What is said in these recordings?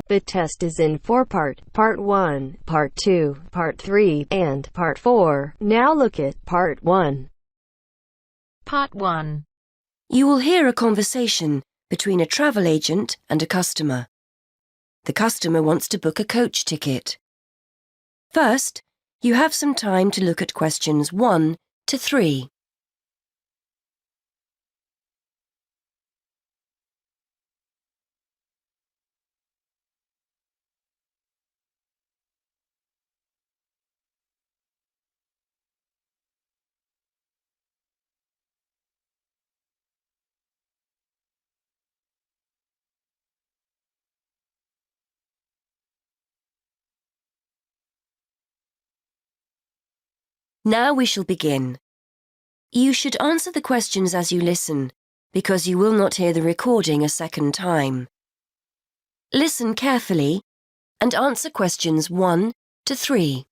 The test is in 4 parts: Part 1, Part 2, Part 3, and Part 4. Now look at Part 1. Part 1. You will hear a conversation between a travel agent and a customer. The customer wants to book a coach ticket. First, you have some time to look at questions 1 to 3. Now we shall begin. You should answer the questions as you listen, because you will not hear the recording a second time. Listen carefully and answer questions 1 to 3.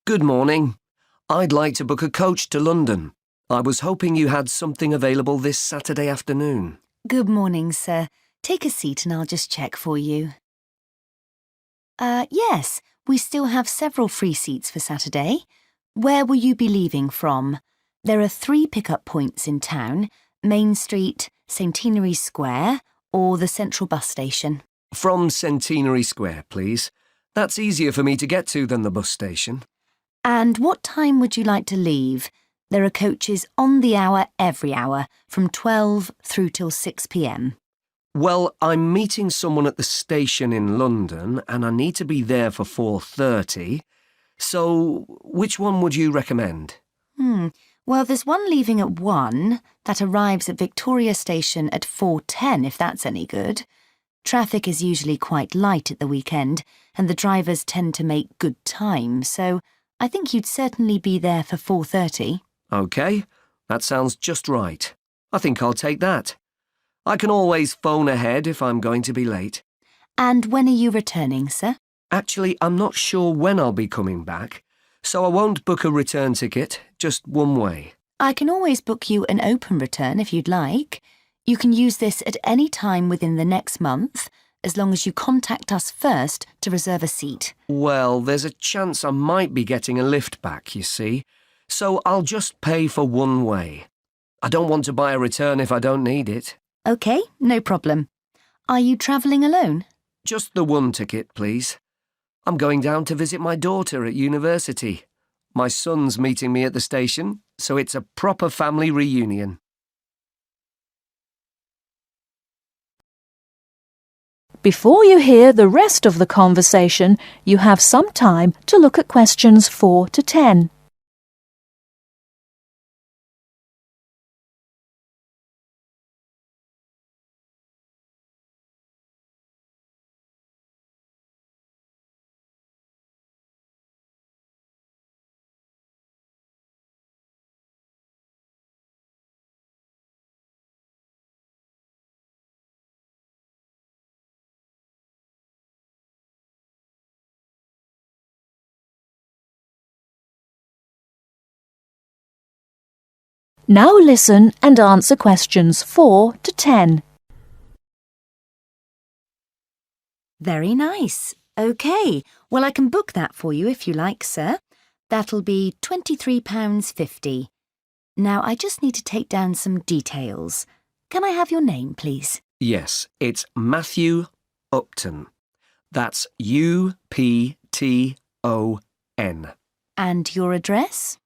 Good morning. I'd like to book a coach to London. I was hoping you had something available this Saturday afternoon. Good morning, sir. Take a seat and I'll just check for you. Yes, we still have several free seats for Saturday. Where will you be leaving from? There are 3 pickup points in town: Main Street, Centenary Square, or the Central Bus Station. From Centenary Square, please. That's easier for me to get to than the bus station. And what time would you like to leave? There are coaches on the hour every hour, from 12 through till 6 p.m. Well, I'm meeting someone at the station in London and I need to be there for 4:30. So, which one would you recommend? Well, there's one leaving at 1 that arrives at Victoria Station at 4:10, if that's any good. Traffic is usually quite light at the weekend and the drivers tend to make good time, so I think you'd certainly be there for 4:30. OK, that sounds just right. I think I'll take that. I can always phone ahead if I'm going to be late. And when are you returning, sir? Actually, I'm not sure when I'll be coming back, so I won't book a return ticket, just one way. I can always book you an open return if you'd like. You can use this at any time within the next month, as long as you contact us first to reserve a seat. Well, there's a chance I might be getting a lift back, you see, so I'll just pay for one way. I don't want to buy a return if I don't need it. OK, no problem. Are you travelling alone? Just the one ticket, please. I'm going down to visit my daughter at university. My son's meeting me at the station, so it's a proper family reunion. Before you hear the rest of the conversation, you have some time to look at questions 4 to 10. Now listen and answer questions 4 to 10. Very nice. OK, well, I can book that for you if you like, sir. That'll be £23.50. Now, I just need to take down some details. Can I have your name, please? Yes, it's Matthew Upton. That's U-P-T-O-N. And your address?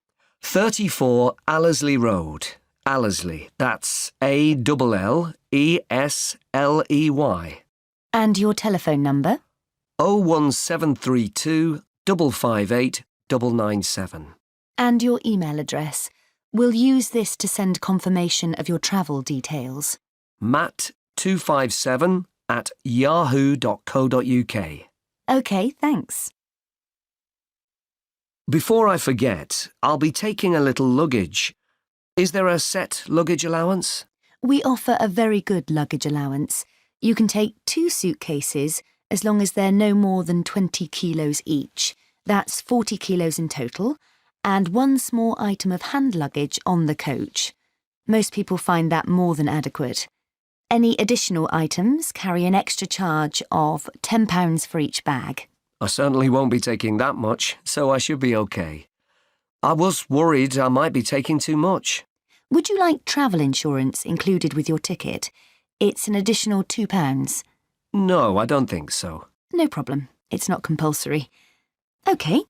34 Allesley Road. Allesley, that's A-L-L-E-S-L-E-Y. And your telephone number? 01732 558 997. And your email address? We'll use this to send confirmation of your travel details. matt257@yahoo.co.uk. OK, thanks. Before I forget, I'll be taking a little luggage. Is there a set luggage allowance? We offer a very good luggage allowance. You can take 2 suitcases as long as they're no more than 20 kilos each. That's 40 kilos in total, and 1 small item of hand luggage on the coach. Most people find that more than adequate. Any additional items carry an extra charge of £10 for each bag. I certainly won't be taking that much, so I should be okay. I was worried I might be taking too much. Would you like travel insurance included with your ticket? It's an additional £2. No, I don't think so. No problem. It's not compulsory. OK.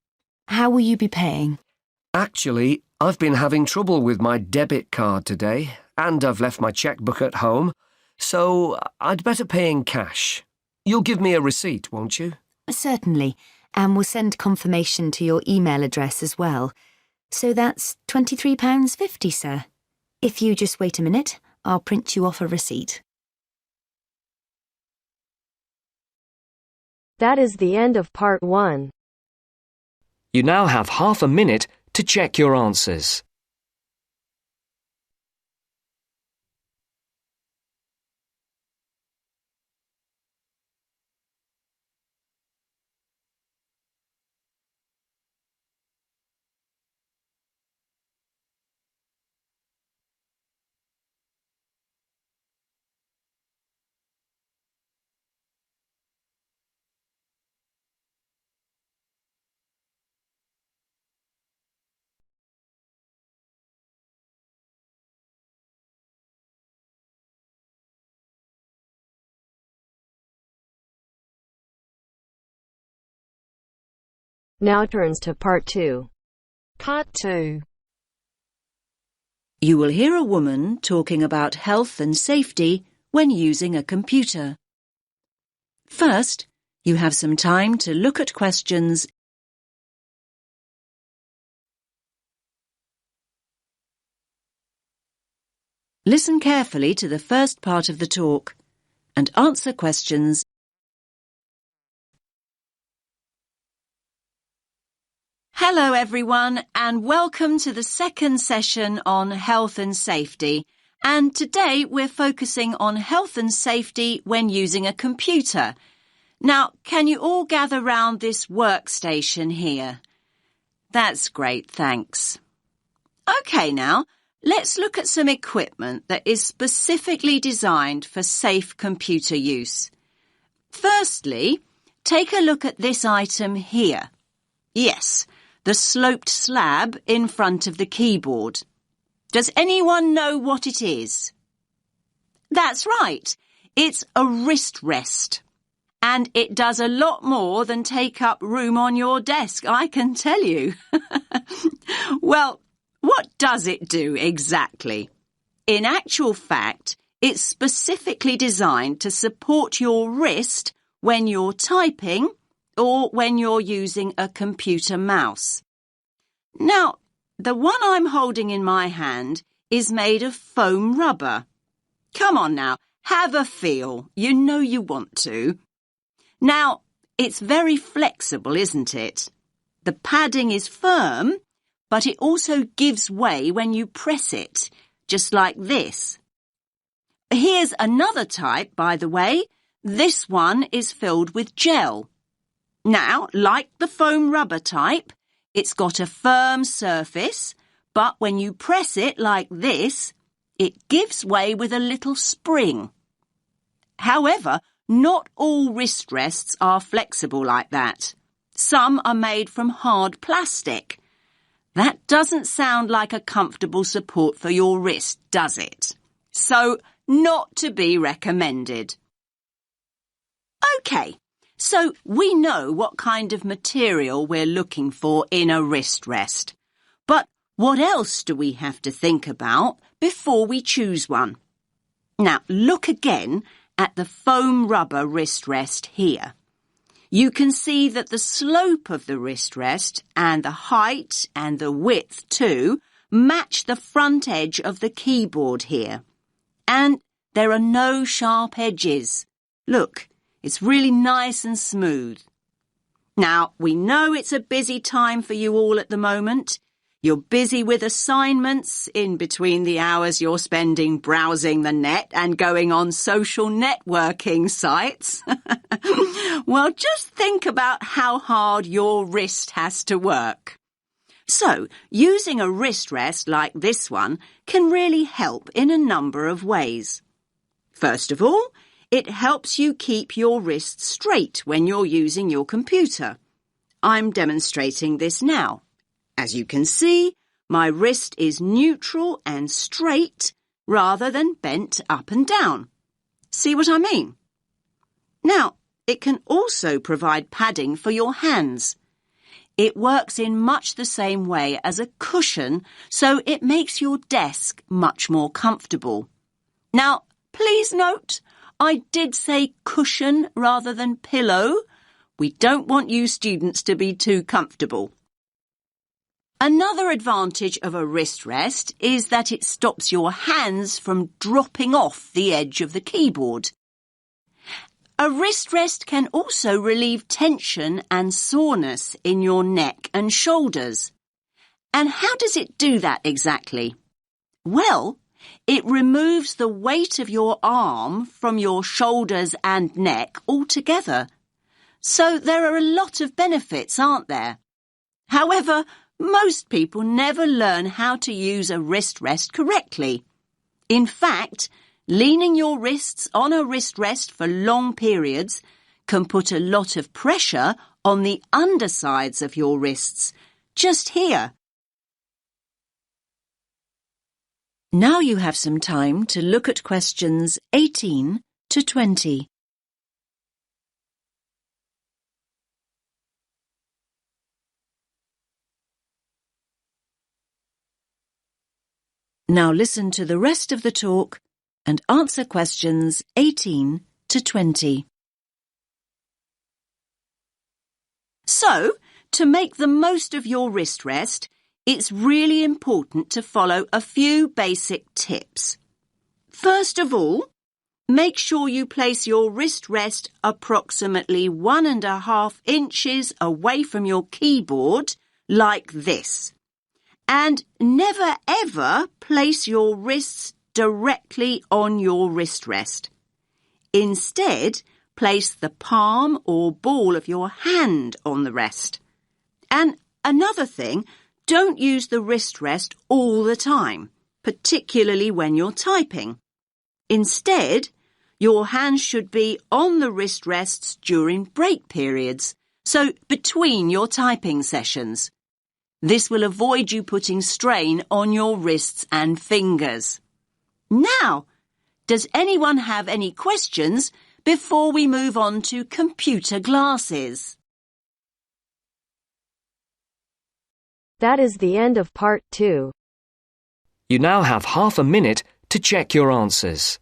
How will you be paying? Actually, I've been having trouble with my debit card today, and I've left my chequebook at home, so I'd better pay in cash. You'll give me a receipt, won't you? Certainly, and we'll send confirmation to your email address as well. So that's £23.50, sir. If you just wait a minute, I'll print you off a receipt. That is the end of part 1. You now have half a minute to check your answers. Now turns to part 2. Part 2. You will hear a woman talking about health and safety when using a computer. First, you have some time to look at questions. Listen carefully to the first part of the talk and answer questions. Hello everyone, and welcome to the second session on health and safety. And today we're focusing on health and safety when using a computer. Now, can you all gather round this workstation here? That's great, thanks. OK now, let's look at some equipment that is specifically designed for safe computer use. Firstly, take a look at this item here. Yes, the sloped slab in front of the keyboard. Does anyone know what it is? That's right, it's a wrist rest. And it does a lot more than take up room on your desk, I can tell you. Well, what does it do exactly? In actual fact, it's specifically designed to support your wrist when you're typing or when you're using a computer mouse. Now, the one I'm holding in my hand is made of foam rubber. Come on now, have a feel. You know you want to. Now, it's very flexible, isn't it? The padding is firm, but it also gives way when you press it, just like this. Here's another type, by the way. This one is filled with gel. Now, like the foam rubber type, it's got a firm surface, but when you press it like this, it gives way with a little spring. However, not all wrist rests are flexible like that. Some are made from hard plastic. That doesn't sound like a comfortable support for your wrist, does it? So, not to be recommended. OK, so we know what kind of material we're looking for in a wrist rest. But what else do we have to think about before we choose one? Now, look again at the foam rubber wrist rest here. You can see that the slope of the wrist rest and the height and the width too match the front edge of the keyboard here. And there are no sharp edges. Look, it's really nice and smooth. Now, we know it's a busy time for you all at the moment. You're busy with assignments in between the hours you're spending browsing the net and going on social networking sites. Well, just think about how hard your wrist has to work. So, using a wrist rest like this one can really help in a number of ways. First of all, it helps you keep your wrists straight when you're using your computer. I'm demonstrating this now. As you can see, my wrist is neutral and straight rather than bent up and down. See what I mean? Now, it can also provide padding for your hands. It works in much the same way as a cushion, so it makes your desk much more comfortable. Now, please note, I did say cushion rather than pillow. We don't want you students to be too comfortable. Another advantage of a wrist rest is that it stops your hands from dropping off the edge of the keyboard. A wrist rest can also relieve tension and soreness in your neck and shoulders. And how does it do that exactly? Well, it removes the weight of your arm from your shoulders and neck altogether. So there are a lot of benefits, aren't there? However, most people never learn how to use a wrist rest correctly. In fact, leaning your wrists on a wrist rest for long periods can put a lot of pressure on the undersides of your wrists, just here. Now you have some time to look at questions 18 to 20. Now listen to the rest of the talk and answer questions 18 to 20. So, to make the most of your wrist rest, it's really important to follow a few basic tips. First of all, make sure you place your wrist rest approximately 1.5 inches away from your keyboard, like this. And never ever place your wrists directly on your wrist rest. Instead, place the palm or ball of your hand on the rest. And another thing, don't use the wrist rest all the time, particularly when you're typing. Instead, your hands should be on the wrist rests during break periods, so between your typing sessions. This will avoid you putting strain on your wrists and fingers. Now, does anyone have any questions before we move on to computer glasses? That is the end of part 2. You now have half a minute to check your answers.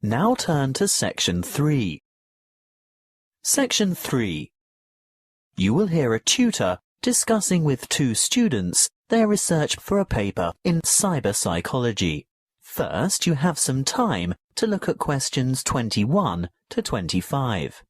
Now turn to Section 3. Section 3. You will hear a tutor discussing with 2 students their research for a paper in cyber psychology. First, you have some time to look at questions 21 to 25.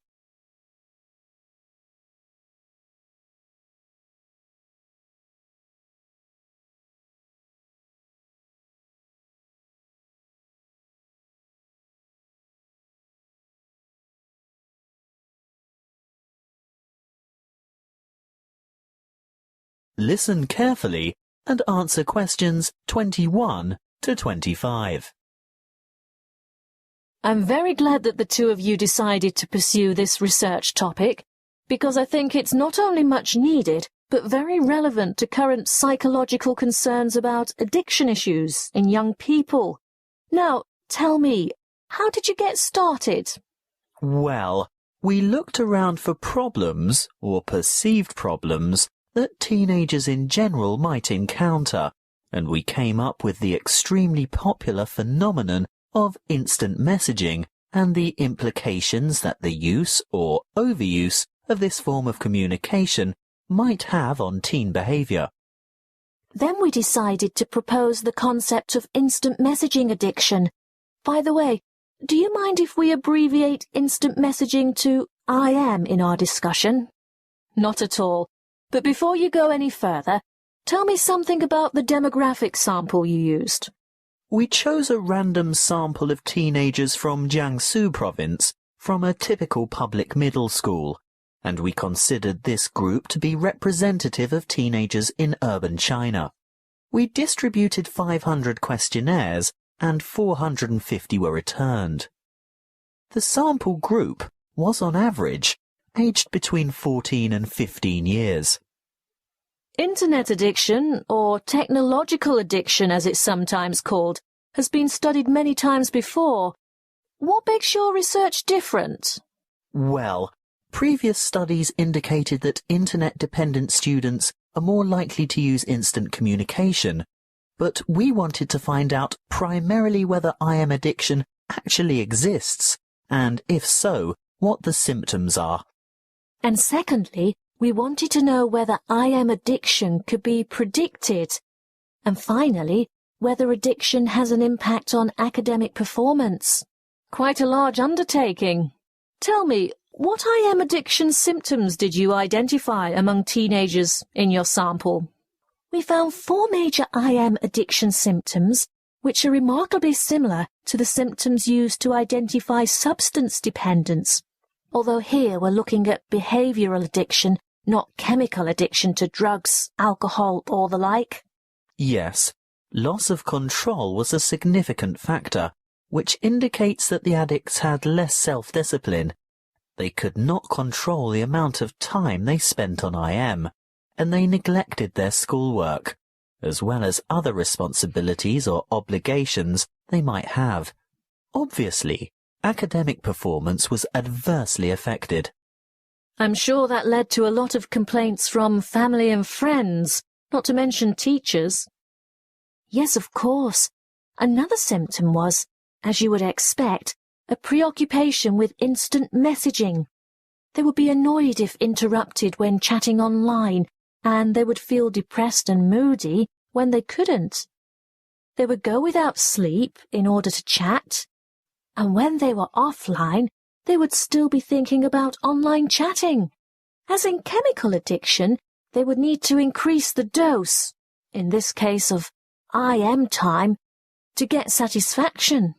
Listen carefully and answer questions 21 to 25. I'm very glad that the two of you decided to pursue this research topic, because I think it's not only much needed, but very relevant to current psychological concerns about addiction issues in young people. Now, tell me, how did you get started? Well, we looked around for problems, or perceived problems, that teenagers in general might encounter, and we came up with the extremely popular phenomenon of instant messaging and the implications that the use or overuse of this form of communication might have on teen behaviour. Then we decided to propose the concept of instant messaging addiction. By the way, do you mind if we abbreviate instant messaging to IM in our discussion? Not at all. But before you go any further, tell me something about the demographic sample you used. We chose a random sample of teenagers from Jiangsu province from a typical public middle school, and we considered this group to be representative of teenagers in urban China. We distributed 500 questionnaires and 450 were returned. The sample group was on average aged between 14 and 15 years. Internet addiction, or technological addiction as it's sometimes called, has been studied many times before. What makes your research different? Well, previous studies indicated that internet-dependent students are more likely to use instant communication, but we wanted to find out primarily whether IM addiction actually exists, and if so, what the symptoms are. And secondly, we wanted to know whether IM addiction could be predicted. And finally, whether addiction has an impact on academic performance. Quite a large undertaking. Tell me, what IM addiction symptoms did you identify among teenagers in your sample? We found 4 major IM addiction symptoms, which are remarkably similar to the symptoms used to identify substance dependence. Although here we're looking at behavioral addiction, not chemical addiction to drugs, alcohol, or the like. Yes, loss of control was a significant factor, which indicates that the addicts had less self-discipline. They could not control the amount of time they spent on IM, and they neglected their schoolwork, as well as other responsibilities or obligations they might have. Obviously, academic performance was adversely affected. I'm sure that led to a lot of complaints from family and friends, not to mention teachers. Yes, of course. Another symptom was, as you would expect, a preoccupation with instant messaging. They would be annoyed if interrupted when chatting online, and they would feel depressed and moody when they couldn't. They would go without sleep in order to chat, and when they were offline, they would still be thinking about online chatting. As in chemical addiction, they would need to increase the dose, in this case of IM time, to get satisfaction.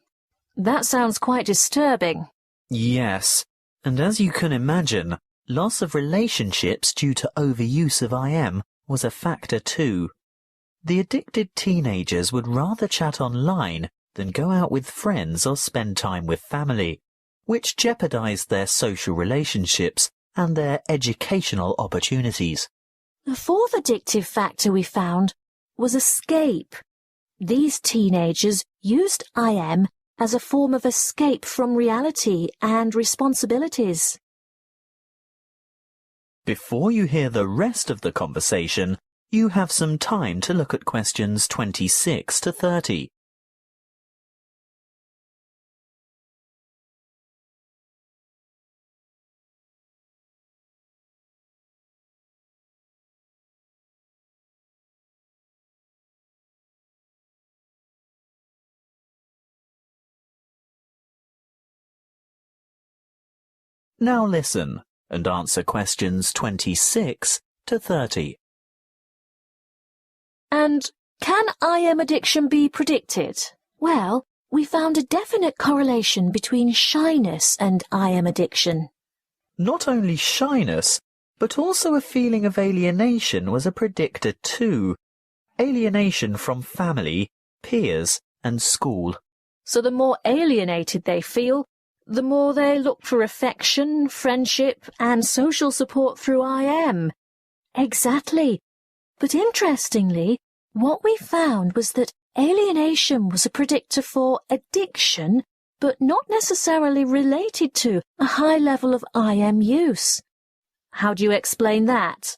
That sounds quite disturbing. Yes, and as you can imagine, loss of relationships due to overuse of IM was a factor too. The addicted teenagers would rather chat online than go out with friends or spend time with family, which jeopardized their social relationships and their educational opportunities. The fourth addictive factor we found was escape. These teenagers used IM as a form of escape from reality and responsibilities. Before you hear the rest of the conversation, you have some time to look at questions 26 to 30. Now listen and answer questions 26 to 30. And can IM addiction be predicted? Well, we found a definite correlation between shyness and IM addiction. Not only shyness, but also a feeling of alienation was a predictor too. Alienation from family, peers, and school. So the more alienated they feel, the more they look for affection, friendship, and social support through IM. Exactly. But interestingly, what we found was that alienation was a predictor for addiction, but not necessarily related to a high level of IM use. How do you explain that?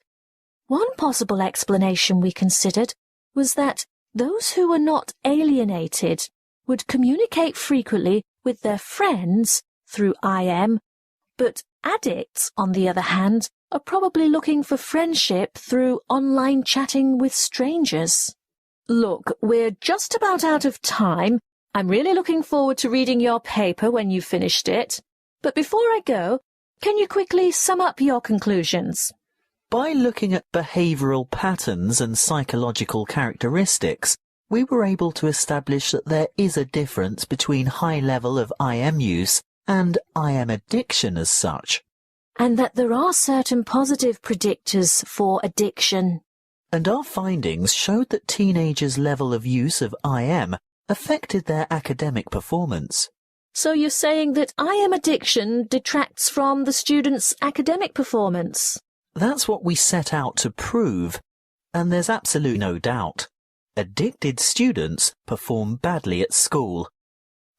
One possible explanation we considered was that those who were not alienated would communicate frequently with their friends through IM, but addicts, on the other hand, are probably looking for friendship through online chatting with strangers. Look, we're just about out of time. I'm really looking forward to reading your paper when you've finished it. But before I go, can you quickly sum up your conclusions? By looking at behavioural patterns and psychological characteristics, we were able to establish that there is a difference between high level of IM use and IM addiction as such. And that there are certain positive predictors for addiction. And our findings showed that teenagers' level of use of IM affected their academic performance. So you're saying that IM addiction detracts from the students' academic performance? That's what we set out to prove, and there's absolutely no doubt. Addicted students perform badly at school.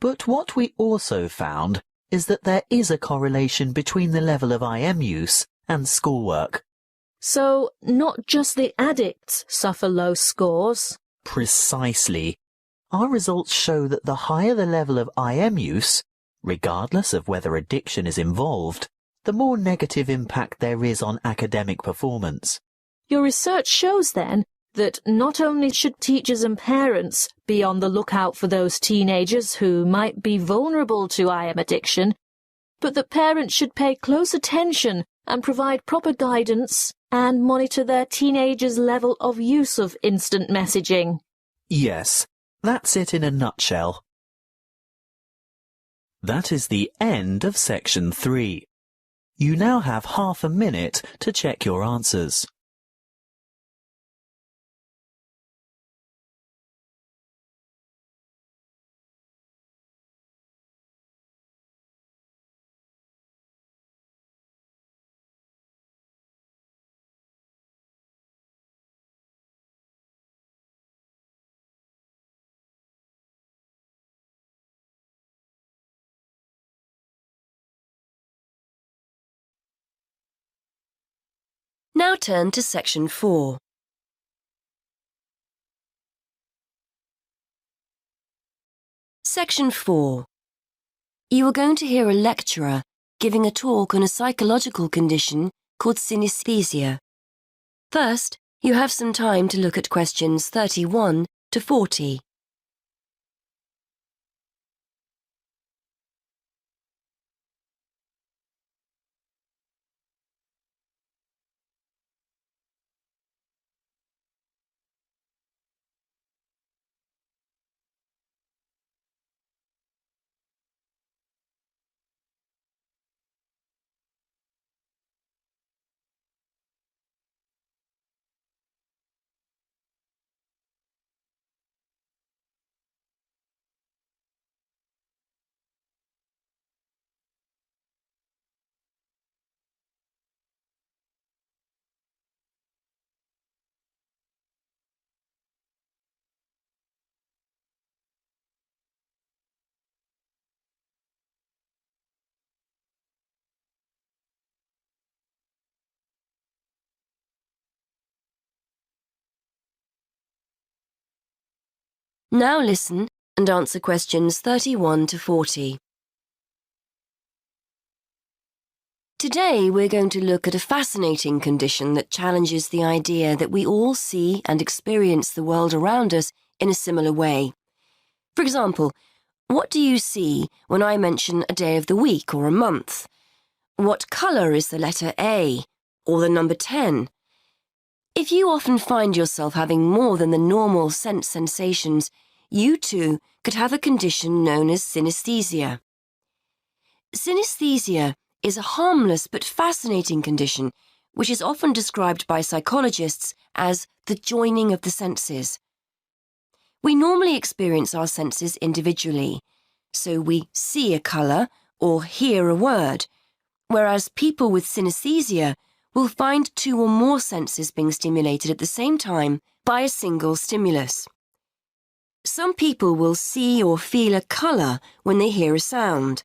But what we also found is that there is a correlation between the level of IM use and schoolwork. So not just the addicts suffer low scores? Precisely. Our results show that the higher the level of IM use, regardless of whether addiction is involved, the more negative impact there is on academic performance. Your research shows then that not only should teachers and parents be on the lookout for those teenagers who might be vulnerable to IM addiction, but that parents should pay close attention and provide proper guidance and monitor their teenagers' level of use of instant messaging. Yes, that's it in a nutshell. That is the end of section 3. You now have half a minute to check your answers. Now turn to section 4. Section 4. You are going to hear a lecturer giving a talk on a psychological condition called synesthesia. First, you have some time to look at questions 31 to 40. Now listen and answer questions 31 to 40. Today we're going to look at a fascinating condition that challenges the idea that we all see and experience the world around us in a similar way. For example, what do you see when I mention a day of the week or a month? What colour is the letter A or the number 10? If you often find yourself having more than the normal sensations, you too could have a condition known as synesthesia. Synesthesia is a harmless but fascinating condition which is often described by psychologists as the joining of the senses. We normally experience our senses individually, so we see a colour or hear a word, whereas people with synesthesia will find two or more senses being stimulated at the same time by a single stimulus. Some people will see or feel a colour when they hear a sound.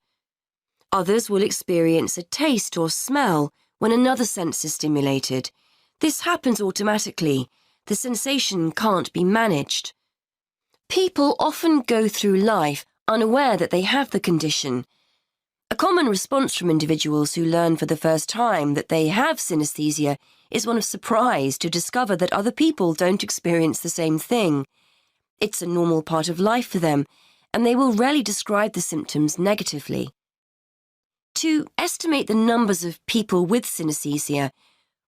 Others will experience a taste or smell when another sense is stimulated. This happens automatically. The sensation can't be managed. People often go through life unaware that they have the condition. A common response from individuals who learn for the first time that they have synesthesia is one of surprise to discover that other people don't experience the same thing. It's a normal part of life for them, and they will rarely describe the symptoms negatively. To estimate the numbers of people with synesthesia,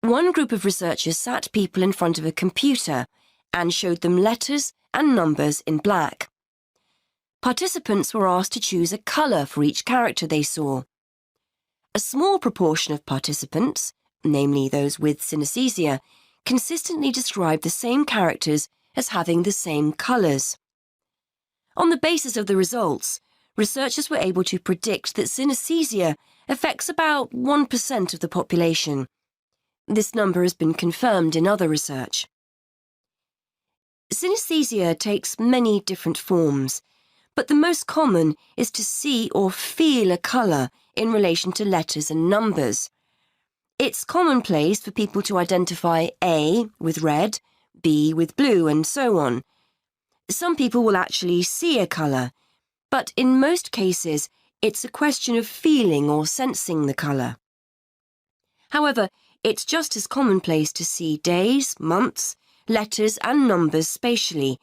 one group of researchers sat people in front of a computer and showed them letters and numbers in black. Participants were asked to choose a colour for each character they saw. A small proportion of participants, namely those with synesthesia, consistently described the same characters as having the same colours. On the basis of the results, researchers were able to predict that synesthesia affects about 1% of the population. This number has been confirmed in other research. Synesthesia takes many different forms, but the most common is to see or feel a colour in relation to letters and numbers. It's commonplace for people to identify A with red, B with blue, and so on. Some people will actually see a colour, but in most cases, it's a question of feeling or sensing the colour. However, it's just as commonplace to see days, months, letters and numbers spatially,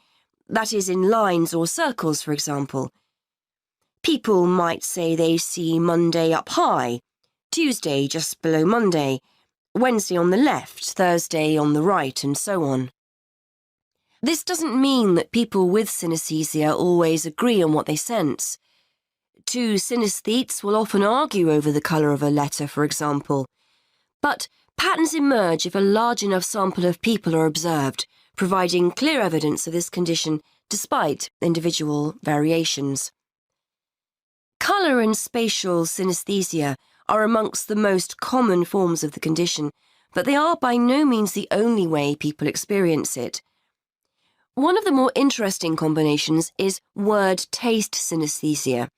that is, in lines or circles, for example. People might say they see Monday up high, Tuesday just below Monday, Wednesday on the left, Thursday on the right, and so on. This doesn't mean that people with synesthesia always agree on what they sense. Two synesthetes will often argue over the colour of a letter, for example. But patterns emerge if a large enough sample of people are observed, providing clear evidence of this condition despite individual variations. Colour and spatial synesthesia are amongst the most common forms of the condition, but they are by no means the only way people experience it. One of the more interesting combinations is word-taste synesthesia.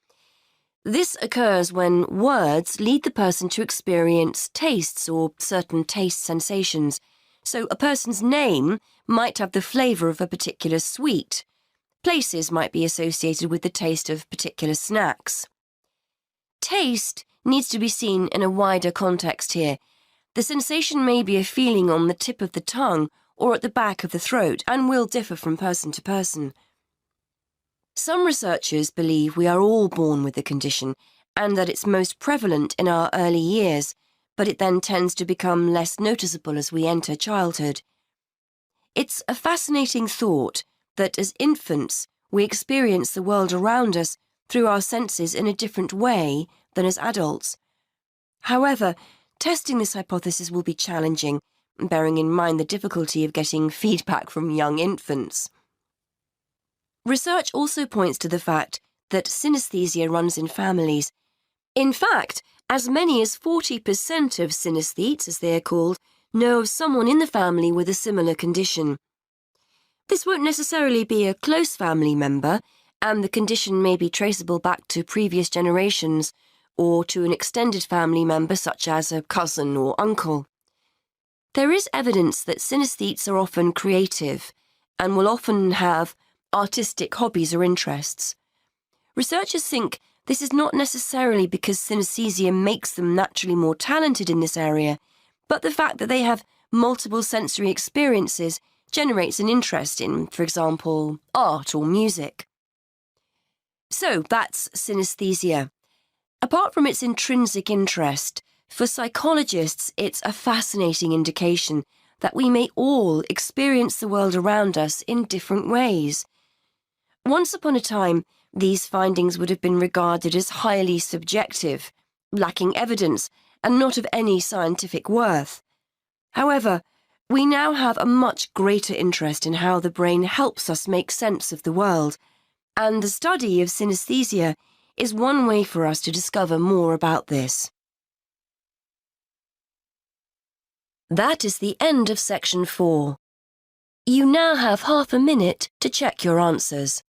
This occurs when words lead the person to experience tastes or certain taste sensations. So a person's name might have the flavour of a particular sweet. Places might be associated with the taste of particular snacks. Taste needs to be seen in a wider context here. The sensation may be a feeling on the tip of the tongue or at the back of the throat and will differ from person to person. Some researchers believe we are all born with the condition and that it's most prevalent in our early years, but it then tends to become less noticeable as we enter childhood. It's a fascinating thought that as infants we experience the world around us through our senses in a different way than as adults. However, testing this hypothesis will be challenging, bearing in mind the difficulty of getting feedback from young infants. Research also points to the fact that synesthesia runs in families. In fact, as many as 40% of synesthetes, as they are called, know of someone in the family with a similar condition. This won't necessarily be a close family member, and the condition may be traceable back to previous generations or to an extended family member such as a cousin or uncle. There is evidence that synesthetes are often creative and will often have artistic hobbies or interests. Researchers think this is not necessarily because synesthesia makes them naturally more talented in this area, but the fact that they have multiple sensory experiences generates an interest in, for example, art or music. So that's synesthesia. Apart from its intrinsic interest, for psychologists it's a fascinating indication that we may all experience the world around us in different ways. Once upon a time, these findings would have been regarded as highly subjective, lacking evidence, and not of any scientific worth. However, we now have a much greater interest in how the brain helps us make sense of the world, and the study of synesthesia is one way for us to discover more about this. That is the end of section 4. You now have half a minute to check your answers.